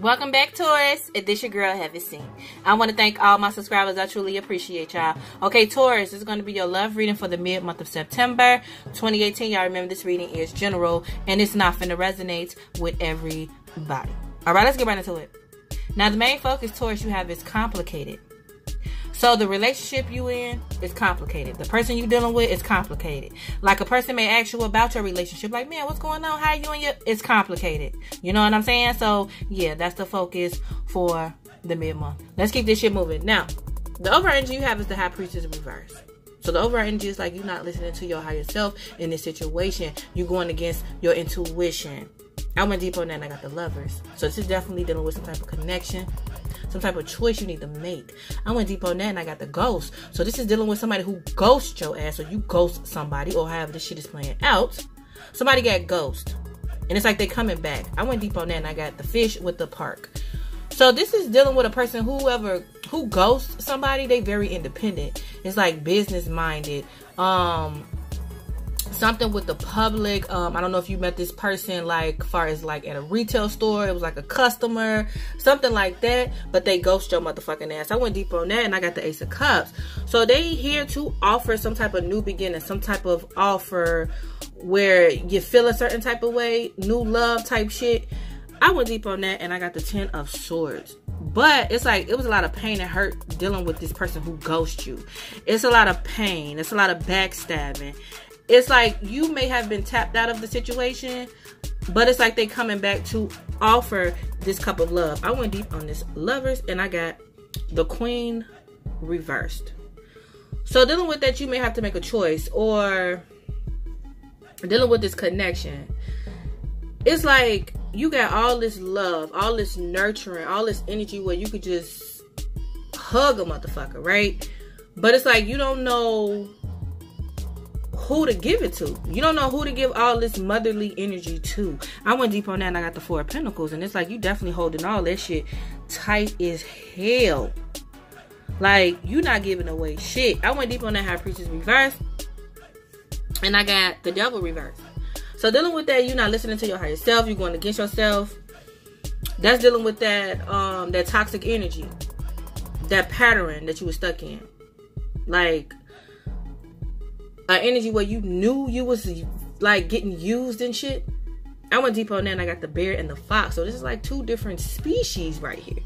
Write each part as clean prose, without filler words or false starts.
Welcome back, Taurus. This your girl, Heaven Seen. I want to thank all my subscribers. I truly appreciate y'all. Okay, Taurus, this is going to be your love reading for the mid-month of September 2018. Y'all remember this reading is general, and it's not finna resonate with everybody. All right, let's get right into it. Now, the main focus, Taurus, you have is complicated. So the relationship you in is complicated. The person you dealing with is complicated. Like, a person may ask you about your relationship. Like, man, what's going on? How you and your... It's complicated. You know what I'm saying? So, yeah, that's the focus for the mid-month. Let's keep this shit moving. Now, the overall energy you have is the High Priestess reverse. So the overall energy is like you're not listening to your higher self in this situation. You're going against your intuition. I went deep on that and I got the Lovers. So this is definitely dealing with some type of connection, some type of choice you need to make. I went deep on that and I got the Ghost. So this is dealing with somebody who ghosts your ass, or you ghost somebody, or however this shit is playing out. Somebody got ghost, and it's like they coming back. I went deep on that and I got the Fish with the Park. So this is dealing with a person who ghosts somebody. They very independent. It's like business minded. Something with the public. I don't know if you met this person like far as like at a retail store. It was like a customer, something like that, but they ghost your motherfucking ass. I went deep on that and I got the Ace of Cups. So they here to offer some type of new beginning, some type of offer where you feel a certain type of way, new love type shit. I went deep on that and I got the Ten of Swords. But it's like it was a lot of pain and hurt dealing with this person who ghosts you. It's a lot of pain. It's a lot of backstabbing. It's like you may have been tapped out of the situation, but it's like they coming back to offer this cup of love. I went deep on this Lovers and I got the Queen reversed. So dealing with that, you may have to make a choice, or dealing with this connection. It's like you got all this love, all this nurturing, all this energy where you could just hug a motherfucker, right? But it's like you don't know who to give it to. You don't know who to give all this motherly energy to. I went deep on that and I got the Four of Pentacles, and it's like you definitely holding all that shit tight as hell. Like, you not giving away shit. I went deep on that High Priestess reverse and I got the Devil reverse. So dealing with that, you're not listening to your higher self. You're going against yourself. That's dealing with that that toxic energy, that pattern that you were stuck in. Like an energy where you knew you was like getting used and shit. I went deep on that and I got the Bear and the Fox. So this is like two different species right here.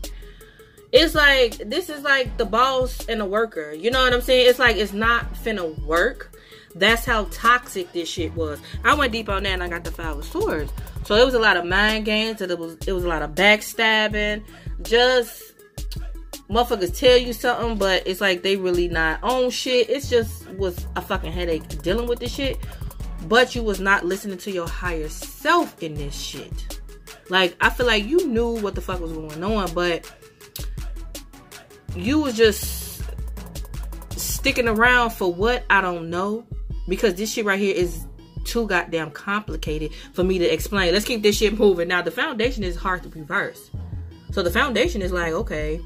It's like, this is like the boss and the worker. You know what I'm saying? It's like, it's not finna work. That's how toxic this shit was. I went deep on that and I got the Five of Swords. So it was a lot of mind games, and it was a lot of backstabbing. Just motherfuckers tell you something, but it's like they really not on shit. It's just was a fucking headache dealing with this shit. But you was not listening to your higher self in this shit. Like, I feel like you knew what the fuck was going on, but you was just sticking around for what? I don't know. Because this shit right here is too goddamn complicated for me to explain. Let's keep this shit moving. Now, the Foundation is hard to reverse. So the Foundation is like, okay,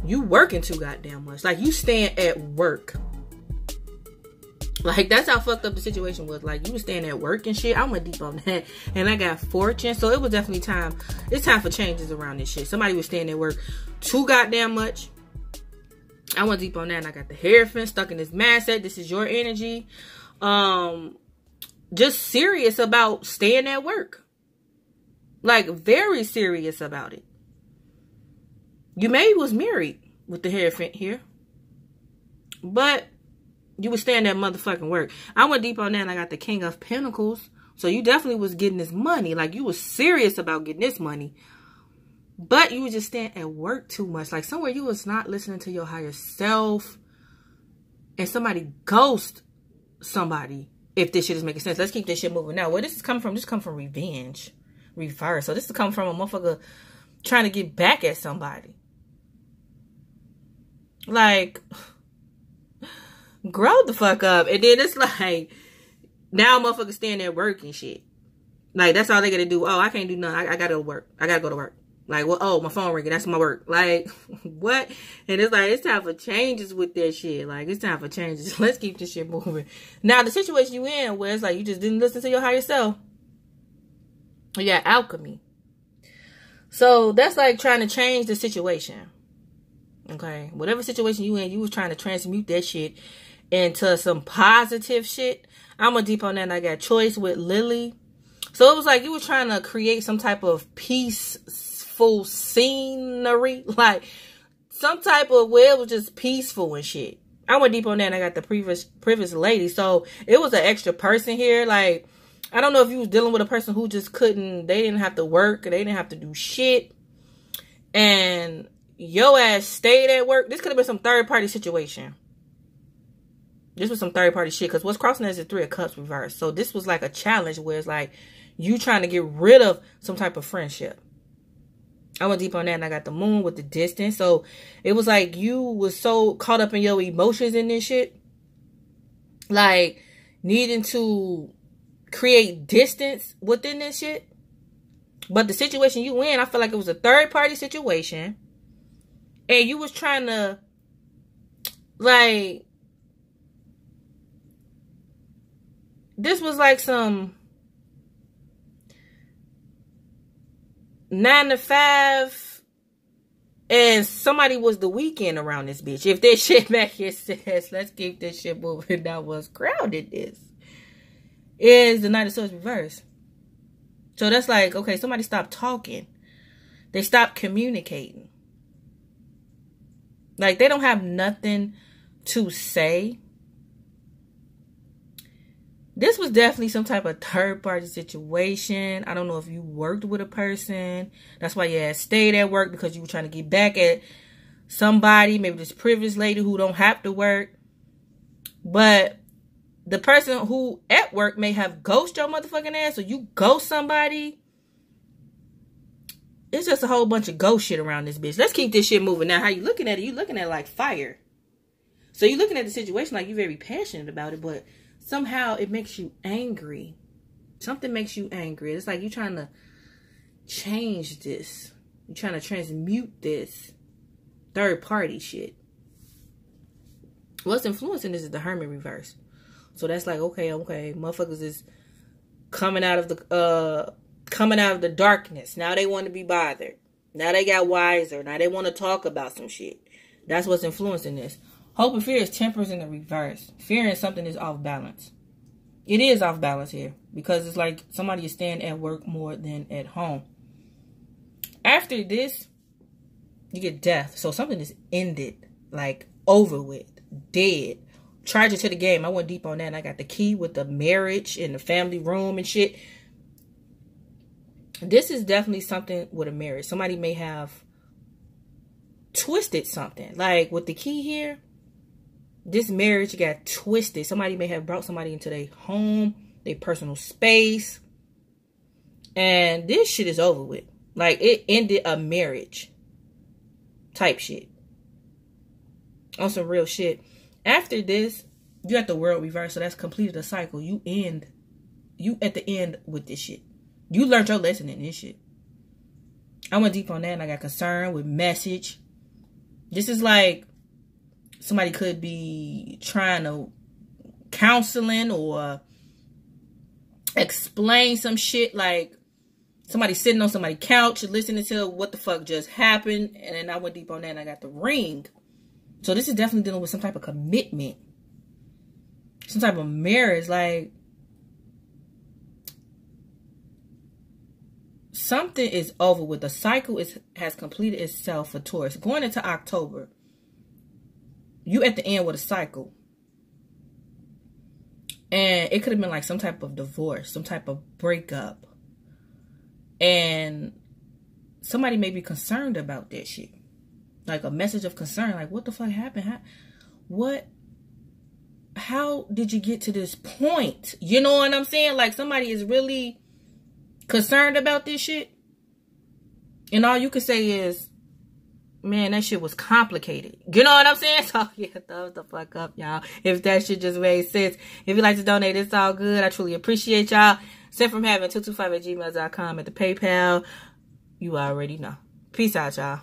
you working too goddamn much. Like, you staying at work. Like, that's how fucked up the situation was. Like, you was staying at work and shit. I went deep on that. And I got Fortune. So it was definitely time. It's time for changes around this shit. Somebody was staying at work too goddamn much. I went deep on that and I got the Hierophant stuck in this mindset. This is your energy. Just serious about staying at work. Like, very serious about it. You maybe was married with the Hierophant here, but you was staying at motherfucking work. I went deep on that and I got the King of Pentacles. So you definitely was getting this money. Like, you was serious about getting this money. But you were just staying at work too much. Like, somewhere you was not listening to your higher self. And somebody ghost somebody. If this shit is making sense. Let's keep this shit moving. Now, where this is coming from, this comes from revenge. Reverse. So this is coming from a motherfucker trying to get back at somebody. Like, grow the fuck up. And then it's like, now motherfuckers staying at work and shit. Like, that's all they gotta do. Oh, I can't do nothing. I gotta go to work. I gotta go to work. Like, well, oh, my phone ringing. That's my work. Like, what? And it's like, it's time for changes with that shit. Like, it's time for changes. Let's keep this shit moving. Now, the situation you in where it's like, you just didn't listen to your higher self. You got Alchemy. So that's like trying to change the situation. Okay, whatever situation you in, you was trying to transmute that shit into some positive shit. I'm gonna deep on that, and I got choice with Lily. So it was like you were trying to create some type of peaceful scenery, like some type of where it was just peaceful and shit. I went deep on that, and I got the previous lady. So it was an extra person here. Like, I don't know if you was dealing with a person who just couldn't, they didn't have to work, they didn't have to do shit, and your ass stayed at work. This could have been some third party situation. This was some third party shit, because what's crossing is the Three of Cups reversed. So this was like a challenge where it's like you trying to get rid of some type of friendship. I went deep on that, and I got the Moon with the distance. So it was like you was so caught up in your emotions in this shit, like needing to create distance within this shit. But the situation you in, I feel like it was a third party situation, and you was trying to, like, this was like some 9 to 5, and somebody was the weekend around this bitch. If this shit back here says, let's keep this shit moving, that was grounded this, is the Knight of Swords reverse. So that's like, okay, somebody stopped talking. They stopped communicating. Like, they don't have nothing to say. This was definitely some type of third-party situation. I don't know if you worked with a person. That's why you had stayed at work, because you were trying to get back at somebody. Maybe this previous lady who don't have to work. But the person who at work may have ghosted your motherfucking ass, or you ghost somebody. It's just a whole bunch of ghost shit around this bitch. Let's keep this shit moving. Now, how you looking at it? You looking at it like fire. So you looking at the situation like you're very passionate about it, but somehow it makes you angry. Something makes you angry. It's like you're trying to change this. You're trying to transmute this third party shit. What's influencing this is the Hermit reverse. So that's like, okay, motherfuckers is coming out of the darkness. Now they want to be bothered. Now they got wiser. Now they want to talk about some shit. That's what's influencing this. Hope and fear is Temperance in the reverse. Fear is something that's off balance. It is off balance here, because it's like somebody is staying at work more than at home. After this, you get death. So something is ended, like over with, dead. Tragic to the game. I went deep on that, and I got the key with the marriage and the family room and shit. This is definitely something with a marriage. Somebody may have twisted something. Like with the key here, this marriage got twisted. Somebody may have brought somebody into their home, their personal space. And this shit is over with. Like, it ended a marriage type shit. On some real shit. After this, you got the World reverse. So that's completed a cycle. You at the end with this shit. You learned your lesson in this shit. I went deep on that, and I got concerned with message. This is like somebody could be trying to counseling or explain some shit, like somebody sitting on somebody's couch listening to what the fuck just happened. And then I went deep on that, and I got the Ring. So this is definitely dealing with some type of commitment, some type of marriage. Like, something is over with. The cycle has completed itself for Taurus. Going into October, you at the end with a cycle. And it could have been like some type of divorce, some type of breakup. And somebody may be concerned about that shit. Like a message of concern. Like, what the fuck happened? How did you get to this point? You know what I'm saying? Like, somebody is really concerned about this shit. And all you can say is, man, that shit was complicated. You know what I'm saying? So, yeah, thumbs the fuck up, y'all. If that shit just made sense. If you'd like to donate, it's all good. I truly appreciate y'all. Send from heaven 225 at gmail.com at the PayPal. You already know. Peace out, y'all.